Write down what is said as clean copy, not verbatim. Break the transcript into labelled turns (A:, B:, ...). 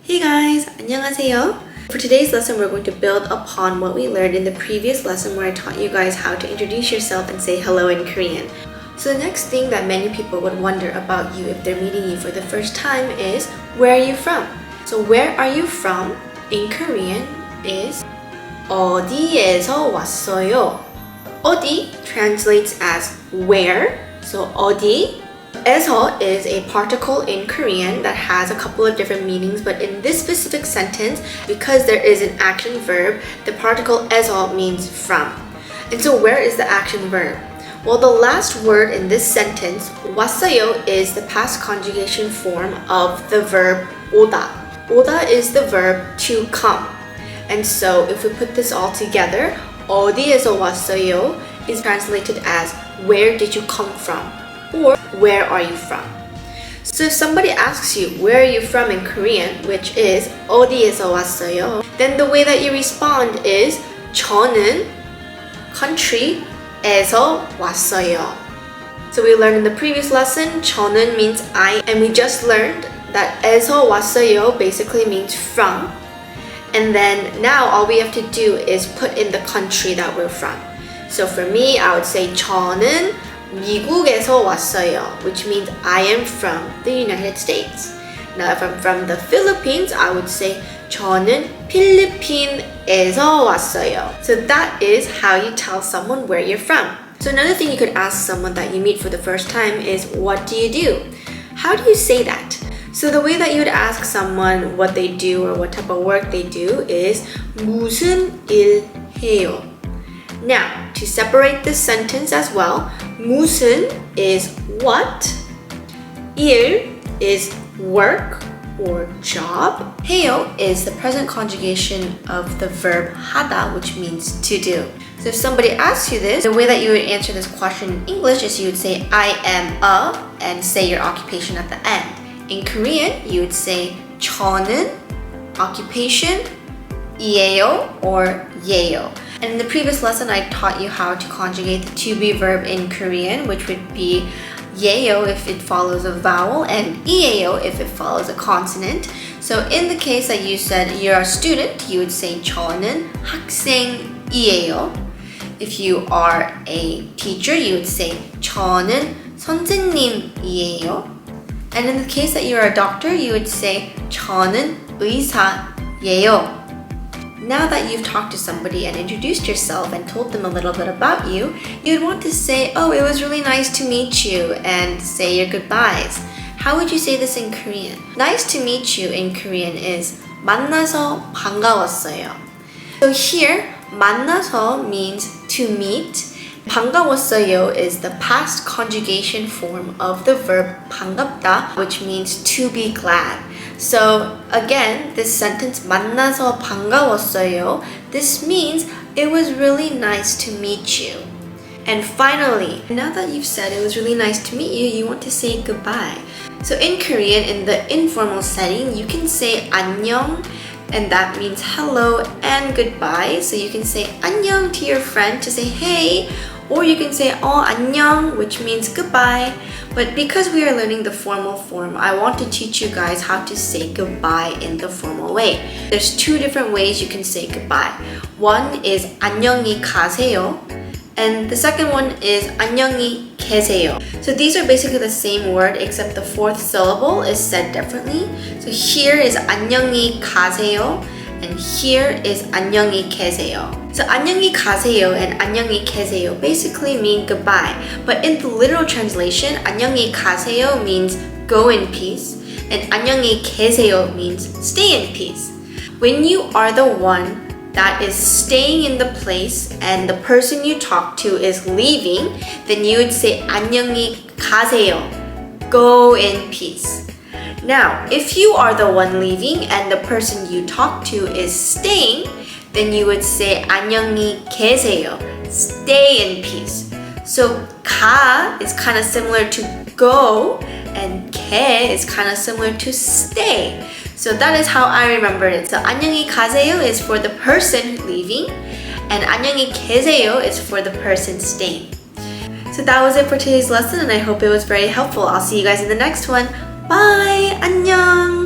A: Hey guys, 안녕하세요. For today's lesson, we're going to build upon what we learned in the previous lesson where I taught you guys how to introduce yourself and say hello in Korean. So the next thing that many people would wonder about you if they're meeting you for the first time is, where are you from? So where are you from in Korean is 어디에서 왔어요. 어디 translates as where. So 어디. 에서 is a particle in Korean that has a couple of different meanings, but in this specific sentence, because there is an action verb, the particle 에서 means from. And so where is the action verb? Well, the last word in this sentence, 왔어요, is the past conjugation form of the verb 오다. 오다 is the verb to come. And so if we put this all together, 어디에서 왔어요 is translated as where did you come from? Or where are you from? So if somebody asks you where are you from in Korean, which is 어디에서 왔어요, then the way that you respond is 저는 country에서 왔어요. So we learned in the previous lesson, 저는 means I, and we just learned that 에서 왔어요 basically means from. And then now all we have to do is put in the country that we're from. So for me, I would say 저는 미국에서 왔어요, which means I am from the United States. Now if I'm from the Philippines, I would say 저는 필리핀에서 왔어요. So that is how you tell someone where you're from. So another thing you could ask someone that you meet for the first time is, what do you do? How do you say that? So the way that you would ask someone what they do or what type of work they do is 무슨 일 해요? Now, to separate this sentence as well, 무슨 is what, 일 is work or job, 해요 is the present conjugation of the verb 하다, which means to do. So if somebody asks you this, the way that you would answer this question in English is you would say I am a and say your occupation at the end. In Korean, you would say 저는 occupation 이에요 or 예요. And in the previous lesson, I taught you how to conjugate the to-be verb in Korean, which would be 예요 if it follows a vowel and 이에요 if it follows a consonant. So in the case that you said you're a student, you would say 저는 학생이에요. If you are a teacher, you would say 저는 선생님이에요. And in the case that you're a doctor, you would say 저는 의사예요. Now that you've talked to somebody and introduced yourself and told them a little bit about you, you'd want to say, oh, it was really nice to meet you, and say your goodbyes. How would you say this in Korean? Nice to meet you in Korean is 만나서 반가웠어요. So here, 만나서 means to meet. 반가웠어요 is the past conjugation form of the verb 반갑다, which means to be glad. So again, this sentence 만나서 반가웠어요, this means it was really nice to meet you. And finally, now that you've said it was really nice to meet you, you want to say goodbye. So in Korean, in the informal setting, you can say 안녕, and that means hello and goodbye. So you can say 안녕 to your friend to say hey, or you can say 안녕, which means goodbye. But because we are learning the formal form, I want to teach you guys how to say goodbye in the formal way. There's two different ways you can say goodbye. One is 안녕히 가세요, and the second one is 안녕히 계세요. So these are basically the same word, except the fourth syllable is said differently. So here is 안녕히 가세요, and here is 안녕히 계세요. So 안녕히 가세요 and 안녕히 계세요 basically mean goodbye. But in the literal translation, 안녕히 가세요 means go in peace, and 안녕히 계세요 means stay in peace. When you are the one that is staying in the place and the person you talk to is leaving, then you would say 안녕히 가세요, go in peace. Now, if you are the one leaving and the person you talk to is staying, then you would say 안녕히 계세요, stay in peace. So 가 is kind of similar to go, and 개 is kind of similar to stay. So that is how I remember it. So 안녕히 가세요 is for the person leaving, and 안녕히 계세요 is for the person staying. So that was it for today's lesson, and I hope it was very helpful. I'll see you guys in the next one. Bye! 안녕!